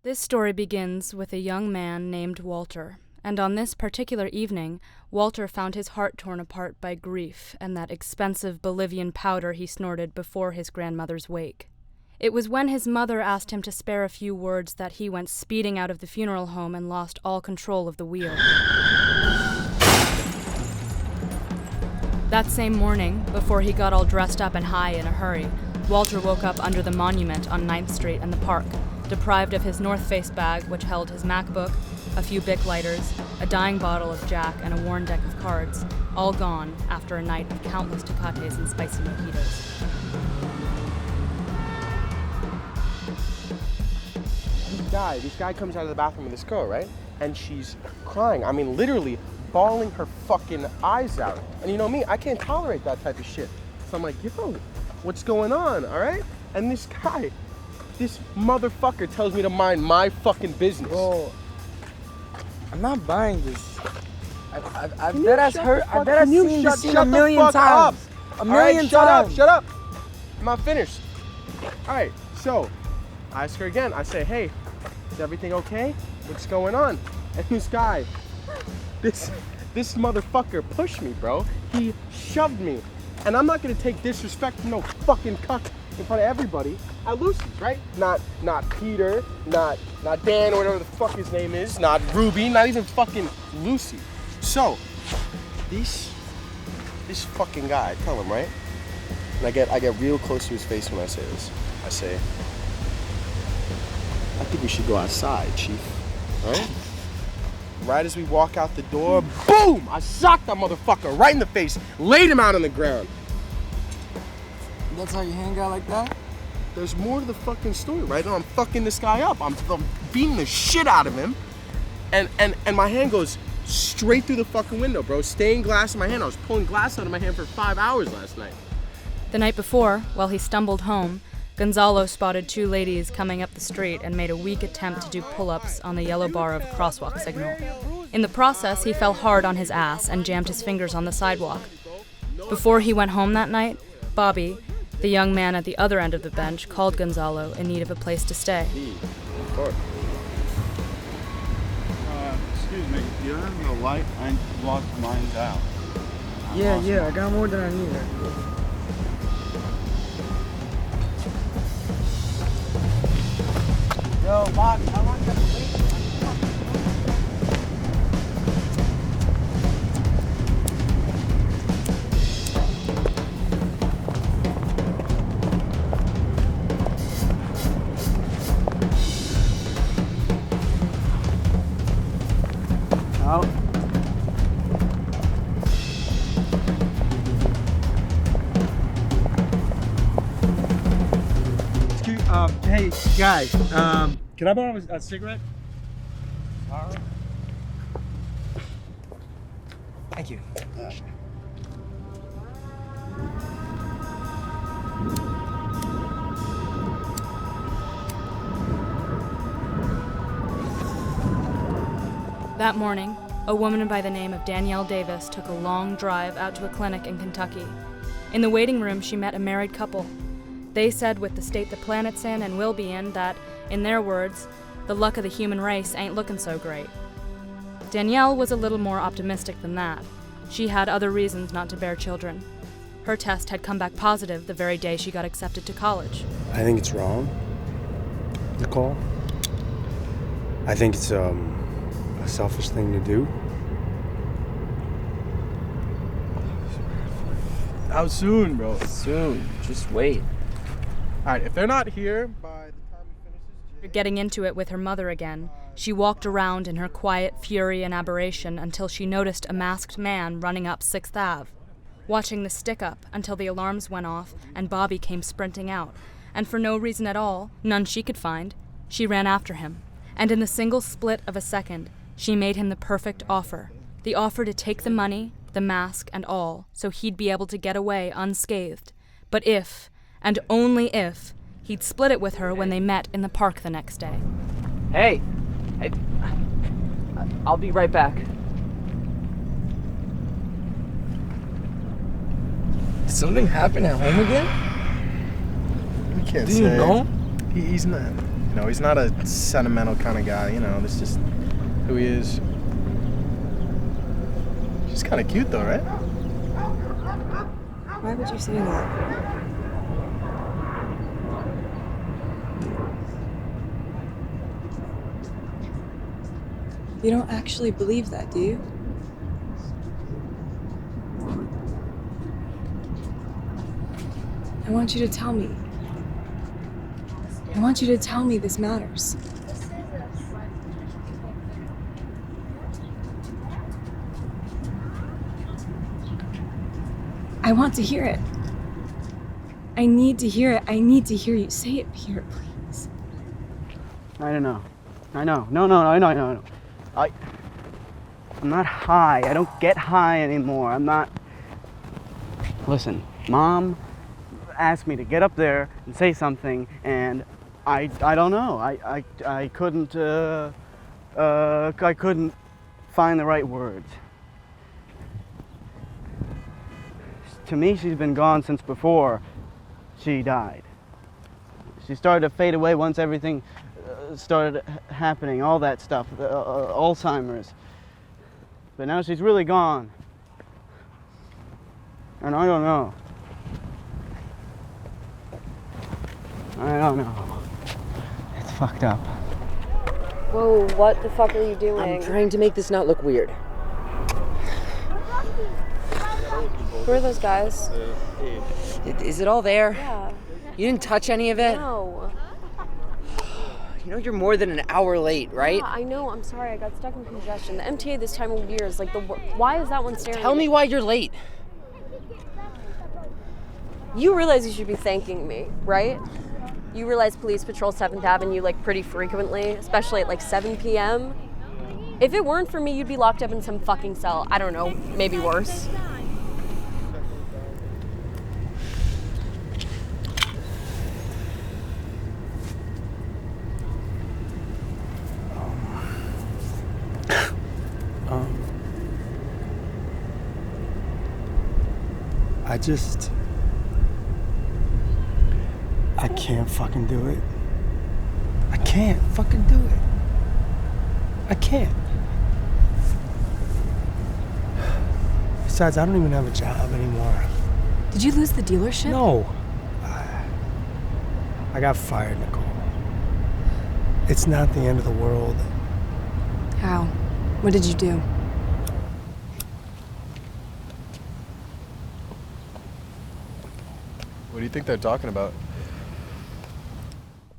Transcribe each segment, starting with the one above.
This story begins with a young man named Walter, and on this particular evening, Walter found his heart torn apart by grief and that expensive Bolivian powder he snorted before his grandmother's wake. It was when his mother asked him to spare a few words that he went speeding out of the funeral home and lost all control of the wheel. That same morning, before he got all dressed up and high in a hurry, Walter woke up under the monument on 9th Street and the park, deprived of his North Face bag, which held his MacBook, a few Bic lighters, a dying bottle of Jack, and a worn deck of cards, all gone after a night of countless Tecates and spicy mojitos. This guy comes out of the bathroom with this girl, right? And she's crying. I mean, literally bawling her fucking eyes out. And you know me, I can't tolerate that type of shit. So I'm like, yo, what's going on, all right? And this guy, this motherfucker tells me to mind my fucking business. Bro, I'm not buying this. I bet I've seen this scene a million times. A million times. Shut up. I'm not finished. All right, so I ask her again. I say, hey, is everything okay? What's going on? And this guy, this motherfucker pushed me, bro. He shoved me. And I'm not gonna take disrespect from no fucking cuck in front of everybody at Lucy's, right? Not Peter, not Dan or whatever the fuck his name is, not Ruby, not even fucking Lucy. So, this fucking guy, I tell him, right? And I get real close to his face when I say this. I say, I think we should go outside, Chief, right? Right as we walk out the door, boom! I socked that motherfucker right in the face, laid him out on the ground. That's how you hang out like that? There's more to the fucking story, right? I'm fucking this guy up. I'm beating the shit out of him. And my hand goes straight through the fucking window, bro. Stained glass in my hand. I was pulling glass out of my hand for 5 hours last night. The night before, while he stumbled home, Gonzalo spotted two ladies coming up the street and made a weak attempt to do pull-ups on the yellow bar of a crosswalk signal. In the process, he fell hard on his ass and jammed his fingers on the sidewalk. Before he went home that night, Bobby, the young man at the other end of the bench, called Gonzalo in need of a place to stay. Excuse me, do you have the light? I lost mine's out. Yeah, I got more than I need. Yo, Bobby, how long do you have to wait? Out. Hey, guys, can I borrow a cigarette? Thank you. That morning, a woman by the name of Danielle Davis took a long drive out to a clinic in Kentucky. In the waiting room, she met a married couple. They said with the state the planet's in and will be in that, in their words, the luck of the human race ain't looking so great. Danielle was a little more optimistic than that. She had other reasons not to bear children. Her test had come back positive the very day she got accepted to college. I think it's wrong, Nicole. I think it's a selfish thing to do. How soon, bro? Soon. Just wait. All right, if they're not here by the time he finishes... Getting into it with her mother again, she walked around in her quiet fury and aberration until she noticed a masked man running up 6th Ave. Watching the stick up until the alarms went off and Bobby came sprinting out, and for no reason at all, none she could find, she ran after him. And in the single split of a second, she made him the perfect offer. The offer to take the money, the mask, and all, so he'd be able to get away unscathed. But if, and only if, he'd split it with her when they met in the park the next day. Hey, I'll be right back. Did something happen at home again? We can't Do say. you know? He's not. You know, he's not a sentimental kind of guy, you know, that's just who he is. She's kind of cute though, right? Why would you say that? You don't actually believe that, do you? I want you to tell me. I want you to tell me this matters. I want to hear it. I need to hear it. I need to hear you say it, Pierre, please. I don't know. I know. No. I'm not high. I don't get high anymore. I'm not... Listen, Mom asked me to get up there and say something, and I don't know. I couldn't find the right words. To me, she's been gone since before she died. She started to fade away once everything started happening, all that stuff, Alzheimer's. But now she's really gone. And I don't know. I don't know. It's fucked up. Whoa, what the fuck are you doing? I'm trying to make this not look weird. Who are those guys? Is it all there? Yeah. You didn't touch any of it? No. You know you're more than an hour late, right? Yeah, I know. I'm sorry. I got stuck in congestion. The MTA this time of year is like the why is that one staring Tell at me why you're late. You realize you should be thanking me, right? You realize police patrol 7th Avenue like pretty frequently, especially at like 7 p.m. If it weren't for me, you'd be locked up in some fucking cell. I don't know, maybe worse. I can't fucking do it. I can't fucking do it. I can't. Besides, I don't even have a job anymore. Did you lose the dealership? No. I got fired, Nicole. It's not the end of the world. How? What did you do? What do you think they're talking about?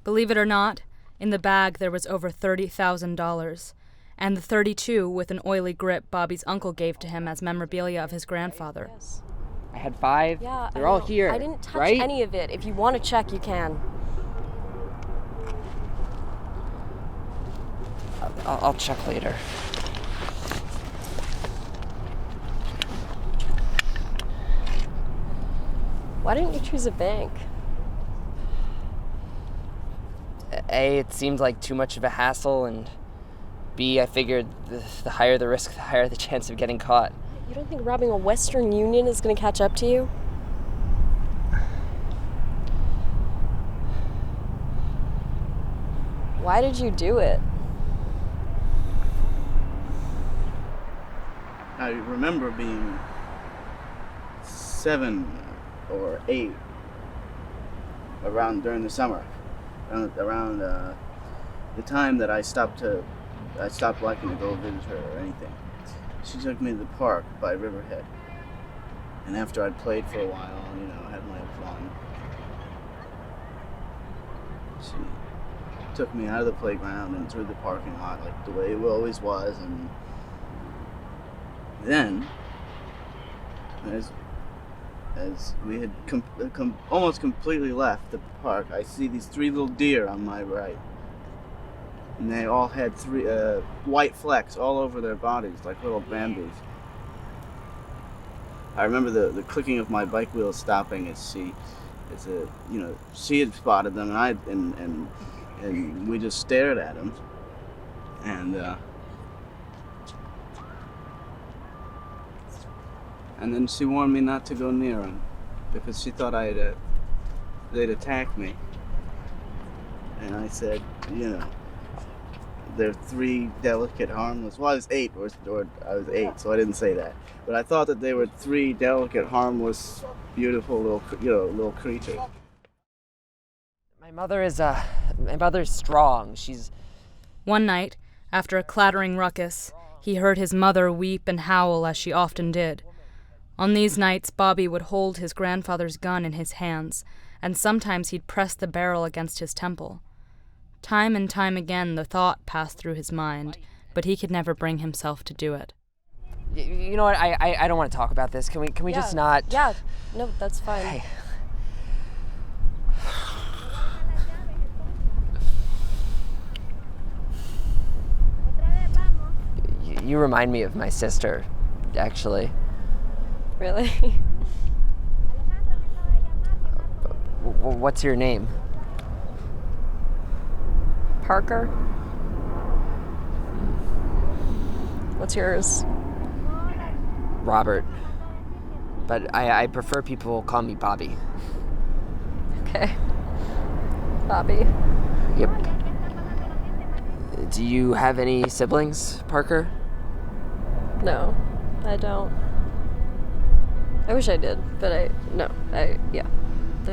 Believe it or not, in the bag there was over $30,000, and the .32 with an oily grip Bobby's uncle gave to him as memorabilia of his grandfather. Yes. I had 5. Yeah, They're all here. I didn't touch right? any of it. If you want to check, you can. I'll check later. Why didn't you choose a bank? A, it seemed like too much of a hassle, and B, I figured the higher the risk, the higher the chance of getting caught. You don't think robbing a Western Union is going to catch up to you? Why did you do it? I remember being 7 or 8 during the summer, around the time that I stopped liking to go visit her or anything. She took me to the park by Riverhead, and after I'd played for a while, had my fun, she took me out of the playground and through the parking lot like the way it always was, and then as we had almost completely left the park, I see these 3 little deer on my right. And they all had 3 white flecks all over their bodies, like little bamboos. I remember the clicking of my bike wheels stopping as she had spotted them, and we just stared at them. And then she warned me not to go near them because she thought they'd attack me. And I said, they're 3 delicate, harmless. Well, I was 8, or I was 8, so I didn't say that. But I thought that they were 3 delicate, harmless, beautiful little creatures. My mother is strong. She's... One night, after a clattering ruckus, he heard his mother weep and howl as she often did. On these nights, Bobby would hold his grandfather's gun in his hands, and sometimes he'd press the barrel against his temple. Time and time again the thought passed through his mind, but he could never bring himself to do it. You know what? I don't want to talk about this. Can we just not? Yeah, no, that's fine. Hey. You remind me of my sister, actually. Really? What's your name? Parker? What's yours? Robert. But I prefer people call me Bobby. Okay. Bobby. Yep. Do you have any siblings, Parker? No, I don't. I wish I did, but I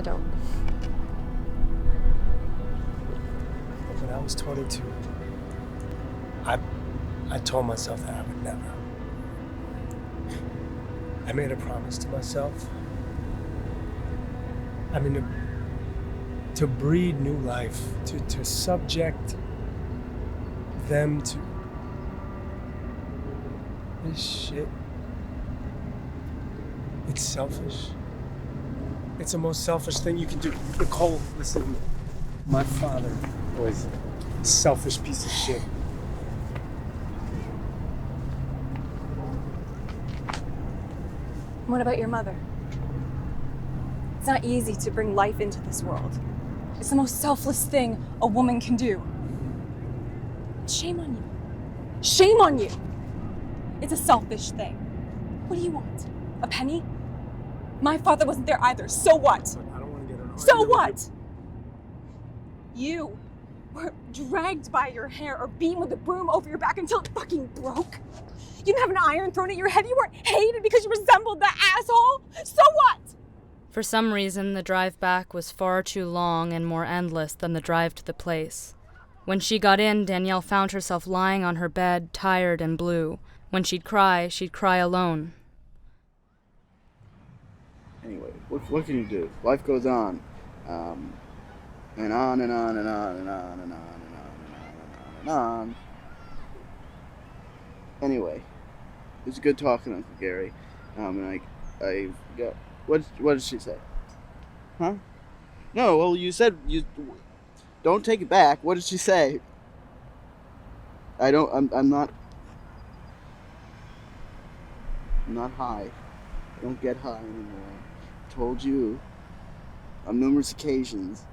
don't. When I was 22, I told myself that I would never. I made a promise to myself. I mean, to breed new life, to subject them to this shit. It's selfish. It's the most selfish thing you can do. Nicole, listen, my father was a selfish piece of shit. What about your mother? It's not easy to bring life into this world. It's the most selfless thing a woman can do. Shame on you. Shame on you! It's a selfish thing. What do you want? A penny? My father wasn't there either, so what? I don't want to get an So what? You were dragged by your hair or beaten with a broom over your back until it fucking broke. You didn't have an iron thrown at your head. You weren't hated because you resembled that asshole. So what? For some reason, the drive back was far too long and more endless than the drive to the place. When she got in, Danielle found herself lying on her bed, tired and blue. When she'd cry alone. Anyway, what can you do? Life goes on. And on and on and on and on and on and on and on and on. Anyway, it was good talking to Uncle Gary. And I got... What did she say? Huh? No, well, you said you... Don't take it back. What did she say? I'm not high. I don't get high anymore. I told you on numerous occasions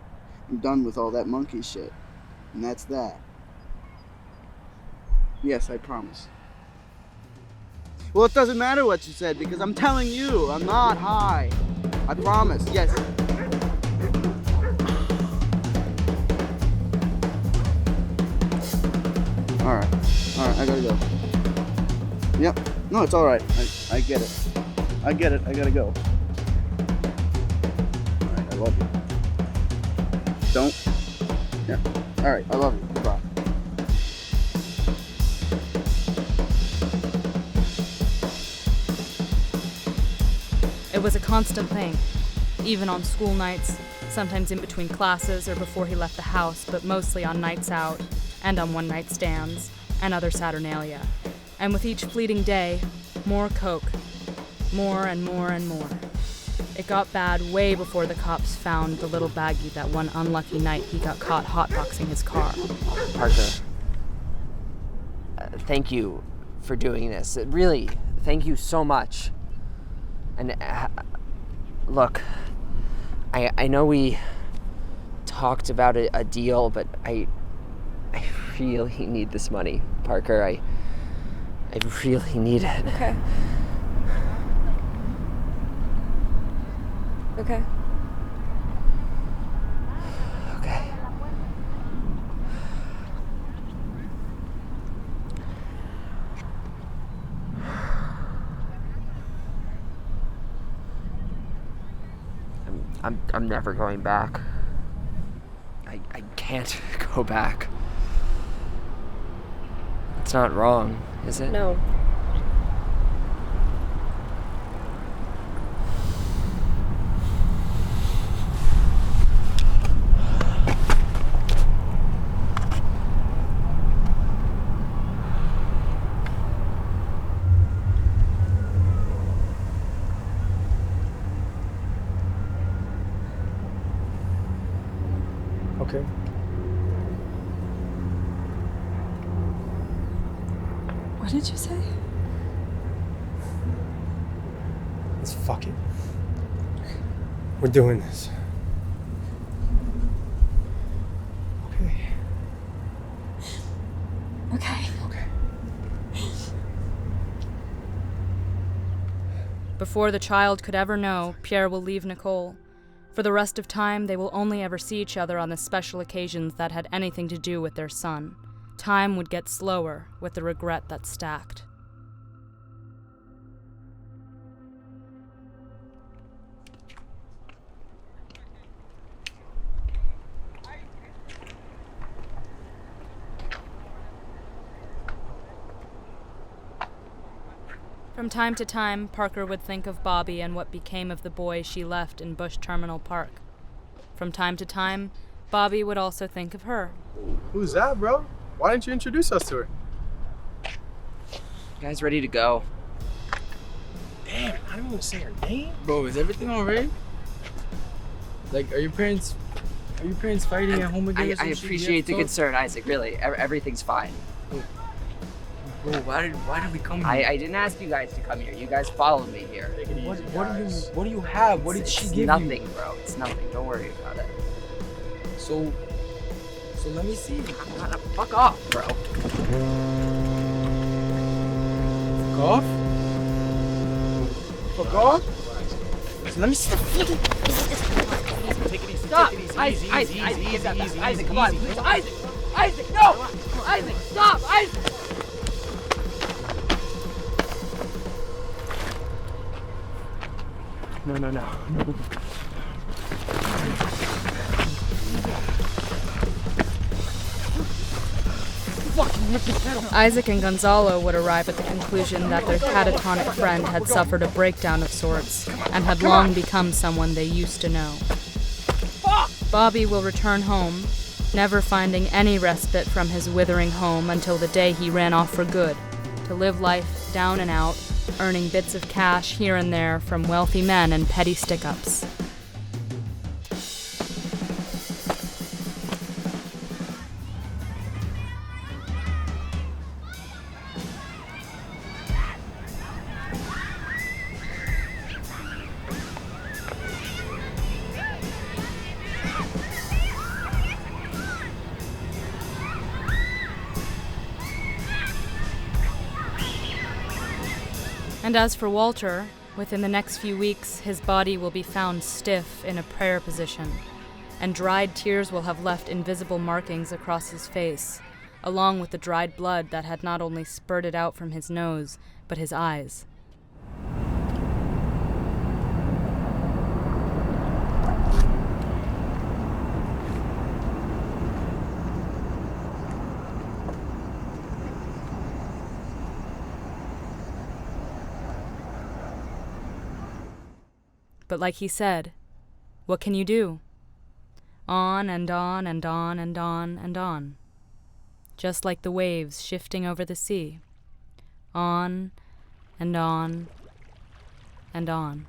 I'm done with all that monkey shit. And that's that. Yes, I promise. Well, it doesn't matter what you said because I'm telling you, I'm not high. I promise. Yes. All right, I gotta go. Yep. No, it's all right. I get it. I gotta go. All right, I love you. Don't. Yeah. All right, I love you. Goodbye. It was a constant thing, even on school nights, sometimes in between classes or before he left the house, but mostly on nights out, and on one-night stands, and other saturnalia. And with each fleeting day, more coke. More and more and more. It got bad way before the cops found the little baggie that one unlucky night he got caught hotboxing his car. Parker, thank you for doing this. Really, thank you so much. And look, I know we talked about a deal, but I really need this money, Parker. I really need it. Okay. Okay. I'm never going back. I can't go back. It's not wrong, is it? No. Okay. What did you say? Let's fuck it. We're doing this. Okay. Okay. Okay. Before the child could ever know, Pierre will leave Nicole. For the rest of time, they will only ever see each other on the special occasions that had anything to do with their son. Time would get slower with the regret that stacked. From time to time, Parker would think of Bobby and what became of the boy she left in Bush Terminal Park. From time to time, Bobby would also think of her. Who's that, bro? Why didn't you introduce us to her? You guys ready to go? Damn, I don't even say her name. Bro, is everything alright? Like, are your parents fighting at home again? I appreciate the concern, Isaac, really. Everything's fine. Bro, why did we come here? I didn't ask you guys to come here. You guys followed me here. What do you have? What did she give nothing, you? Bro. It's nothing. Don't worry about it. So let me see. Fuck off, bro. Fuck off? Fuck off? So let me see. Take it easy. Stop! Isaac, come on, please. Isaac, no! Isaac, stop! Isaac! No. Isaac and Gonzalo would arrive at the conclusion that their catatonic friend had suffered a breakdown of sorts and had long become someone they used to know. Bobby will return home, never finding any respite from his withering home until the day he ran off for good, to live life down and out, earning bits of cash here and there from wealthy men and petty stick-ups. And as for Walter, within the next few weeks, his body will be found stiff in a prayer position, and dried tears will have left invisible markings across his face, along with the dried blood that had not only spurted out from his nose, but his eyes. But like he said, what can you do? On and on and on and on and on. Just like the waves shifting over the sea. On and on and on.